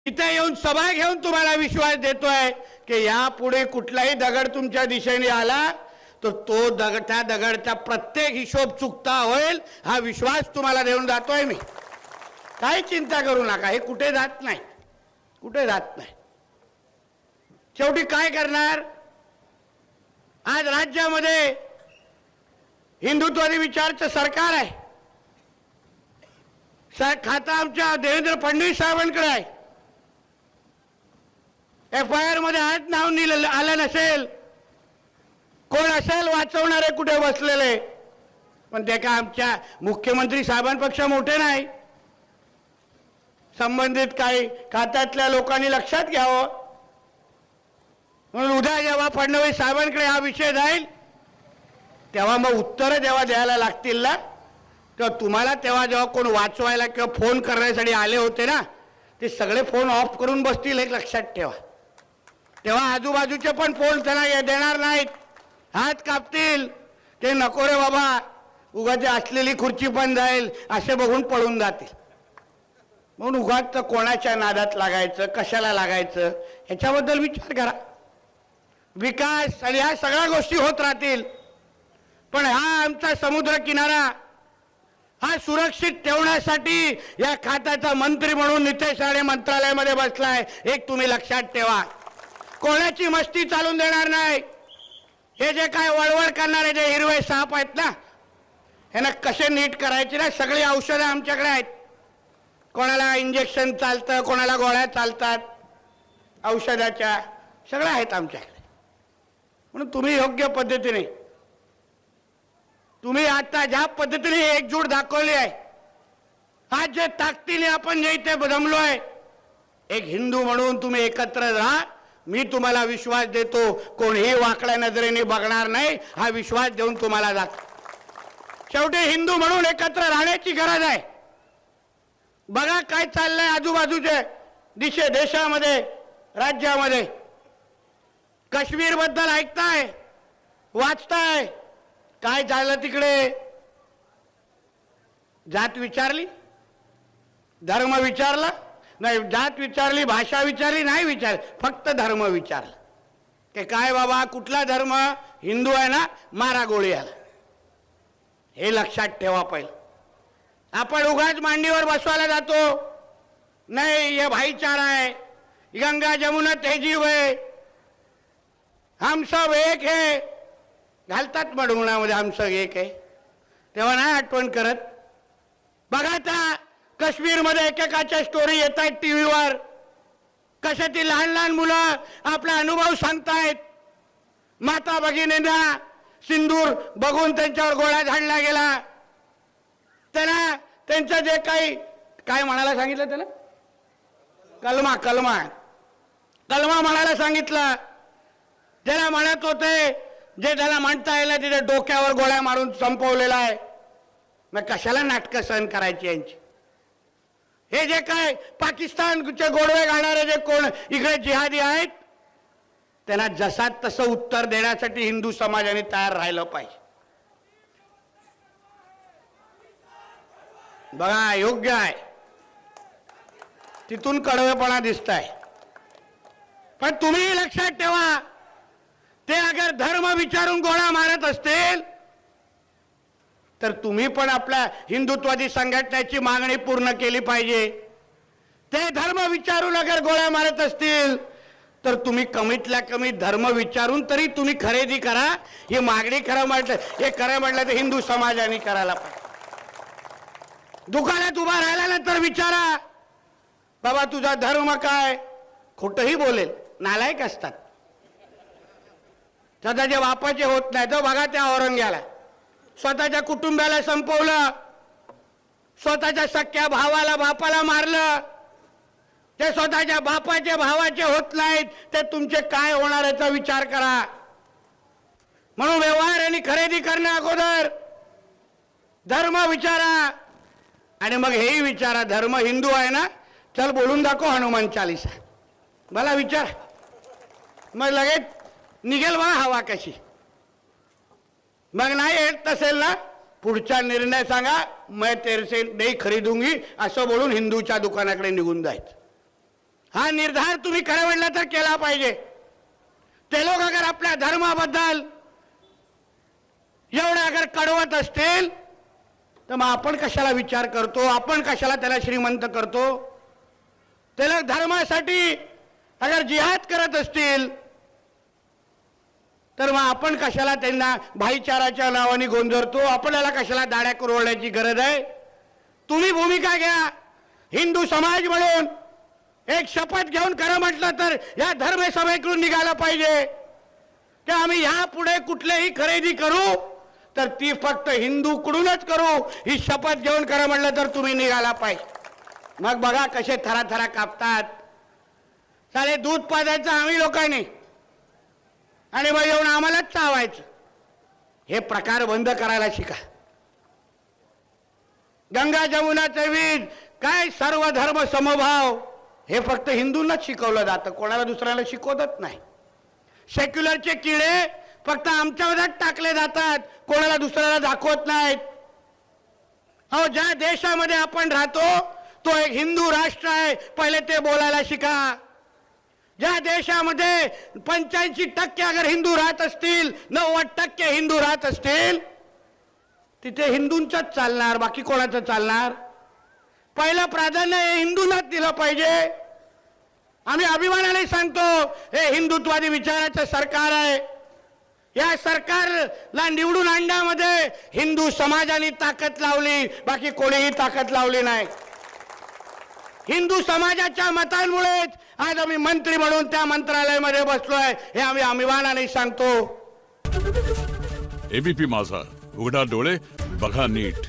इथे येऊन सभा घेऊन तुम्हाला विश्वास देतोय की यापुढे कुठलाही दगड तुमच्या दिशेने आला तर तो दगड त्या दगडचा प्रत्येक हिशोब चुकता होईल हा विश्वास तुम्हाला देऊन जातोय मी. काही चिंता करू नका, हे कुठे जात नाही, कुठे जात नाही. शेवटी काय करणार? आज राज्यामध्ये हिंदुत्वादी विचारचं सरकार आहे. खाता आमच्या देवेंद्र फडणवीस साहेबांकडे आहे. FIR मध्ये आज नाव आलं नसेल, कोण असेल वाचवणारे कुठे बसलेले, पण ते का आमच्या मुख्यमंत्री साहेबांपेक्षा मोठे नाही. संबंधित काही खात्यातल्या लोकांनी लक्षात घ्यावं. म्हणून उद्या जेव्हा फडणवीस साहेबांकडे हा विषय जाईल तेव्हा मग उत्तरं जेव्हा द्यायला लागतील ना, तेव्हा तुम्हाला तेव्हा जेव्हा कोण वाचवायला किंवा फोन करण्यासाठी आले होते ना, ते सगळे फोन ऑफ करून बसतील, हे लक्षात ठेवा. तेव्हा आजूबाजूचे पण फोन त्यांना देणार नाहीत, हात कापतील. ते नको रे बाबा, उगाच असलेली खुर्ची पण जाईल असे बघून पळून जातील. म्हणून उगाच कोणाच्या नादात लागायचं, कशाला लागायचं, ह्याच्याबद्दल विचार करा. विकास आणि ह्या सगळ्या गोष्टी होत राहतील, पण हा आमचा समुद्र किनारा हा सुरक्षित ठेवण्यासाठी या खात्याचा मंत्री म्हणून नितेश राणे मंत्रालयामध्ये बसलाय. एक तुम्ही लक्षात ठेवा, कोणाची मस्ती चालून देणार नाही. हे जे काय वळवळ करणारे जे हिरवे साप आहेत ना, ह्यांना कसे नीट करायचे ना, सगळी औषधं आमच्याकडे आहेत. कोणाला इंजेक्शन चालतं, कोणाला गोळ्या चालतात औषधाच्या, सगळं आहेत आमच्याकडे. म्हणून तुम्ही योग्य पद्धतीने, तुम्ही आता ज्या पद्धतीने एकजूट दाखवली आहे, आज जे ताकदीने आपण जे इथे जमलोय, एक हिंदू म्हणून तुम्ही एकत्र राहा. मी तुम्हाला विश्वास देतो, कोणीही वाकड्या नजरेने बघणार नाही, हा विश्वास देऊन तुम्हाला दाखव. शेवटी हिंदू म्हणून एकत्र राहण्याची गरज आहे. बघा काय चाललंय आजूबाजूचे देशामध्ये, राज्यामध्ये. काश्मीर बद्दल ऐकताय, वाचताय, काय झालं तिकडे? जात विचारली, धर्म विचारला नाही, जात विचारली, भाषा विचारली नाही, विचार फक्त धर्म विचारला. की काय बाबा कुठला धर्म? हिंदू आहे ना, मारा गोळी आला. हे लक्षात ठेवा. पहिलं आपण उगाच मांडीवर बसवायला जातो, नाही ये भाईचारा है, गंगा जमुना तहजीब है, हम सब एक है, घालतात मडुंगणामध्ये हम सब एक है. तेव्हा नाही आठवण करत. बघा आता काश्मीरमध्ये एकेकाच्या स्टोरी येत आहेत टीव्हीवर, कशा ती लहान लहान मुलं आपला अनुभव सांगतायत. माता भगिनींना सिंदूर बघून त्यांच्यावर गोळा झाडला गेला. त्यांना त्यांचं जे काही काय म्हणायला सांगितलं, त्याला कलमा कलमा कलमा म्हणायला सांगितलं. ज्याला म्हणत होते, जे त्याला म्हणता येईल तिथे डोक्यावर गोळ्या मारून संपवलेला आहे. मग कशाला नाटकं सहन करायची यांची? हे जे काय पाकिस्तानचे गोडवे घालणारे जे कोण इकडे जिहादी आहेत, त्यांना जसा तसं उत्तर देण्यासाठी हिंदू समाजाने तयार राहिलं पाहिजे. बघा योग्य आहे, तिथून कडवेपणा दिसताय. पण तुम्ही लक्षात ठेवा, ते अगर धर्म विचारून गोळा मारत असतील तर तुम्ही पण आपल्या हिंदुत्वादी संघटनेची मागणी पूर्ण केली पाहिजे. ते धर्म विचारून अगर गोळ्या मारत असतील तर तुम्ही कमीतल्या कमी धर्म विचारून तरी तुम्ही खरेदी करा. ही मागणी खरं म्हटलं तर हिंदू समाजाने करायला पाहिजे. दुकानात उभा राहिल्यानंतर विचारा, बाबा तुझा धर्म काय? खोटंही बोलेल, नालायक असतात. स्वतःच्या बापाचे होत नाही. तर बघा त्या औरंग्याला स्वतःच्या कुटुंबाला संपवलं, स्वतःच्या सख्या भावाला बापाला मारलं. ते स्वतःच्या बापाचे भावाचे होत नाहीत, ते तुमचे काय होणार याचा विचार करा. म्हणून व्यवहार आणि खरेदी करण्या अगोदर धर्म विचारा. आणि मग हेही विचारा, धर्म हिंदू आहे ना, चल बोलून दाखव हनुमान चालीसा, मला विचार. मग लगेच निघेल बघा हवा कशी. मग नाही येत नसेल ना, पुढचा निर्णय सांगा, मैं तेरे से नहीं खरीदूंगी असं बोलून हिंदूच्या दुकानाकडे निघून जायचं. हा निर्धार तुम्ही खरं म्हटलं तर केला पाहिजे. ते लोक अगर आपल्या धर्माबद्दल एवढं अगर कडवत असतील तर मग आपण कशाला विचार करतो, आपण कशाला त्याला श्रीमंत करतो. ते लोक धर्मासाठी अगर जिहाद करत असतील तर मग आपण कशाला त्यांना भाईचाराच्या नावाने गोंधळतो, आपल्याला कशाला दाड्या कुरवण्याची गरज आहे. तुम्ही भूमिका घ्या. हिंदू समाज म्हणून एक शपथ घेऊन खरं म्हटलं तर या धर्मसभेकडून निघायला पाहिजे की आम्ही यापुढे कुठलेही खरेदी करू तर ती फक्त हिंदूकडूनच करू, ही शपथ घेऊन खरं म्हटलं तर तुम्ही निघाला पाहिजे. मग बघा कसे थराथरा कापतात. साले दूध पाजायचं आम्ही लोकांनी आणि मग येऊन आम्हालाच चावायचं. हे प्रकार बंद करायला शिका. गंगा जमुना तवीज काय सर्व धर्म समभाव हे फक्त हिंदूंनाच शिकवलं जातं, कोणाला दुसऱ्याला शिकवतच नाही. सेक्युलरचे किडे फक्त आमच्यावरच टाकले जातात, कोणाला दुसऱ्याला दाखवत नाहीत. हो, ज्या देशामध्ये आपण राहतो तो एक हिंदू राष्ट्र आहे, पहिले ते बोलायला शिका. ज्या देशामध्ये 85% अगर हिंदू राहत असतील, 90% हिंदू राहत असतील, तिथे हिंदूंचंच चालणार, बाकी कोणाचं चालणार. पहिलं प्राधान्य हे हिंदूंनाच दिलं पाहिजे. आम्ही अभिमानाने सांगतो हे हिंदुत्वादी विचाराचं सरकार आहे. या सरकारला निवडून आणण्यामध्ये हिंदू समाजाने ताकद लावली, बाकी कोणीही ताकद लावली नाही. हिंदू समाजाच्या मतांमुळेच आज आम्ही मंत्री म्हणून त्या मंत्रालयामध्ये बसलोय, हे आम्ही अभिमानाने सांगतो. एबीपी माझा, उघडा डोळे बघा नीट.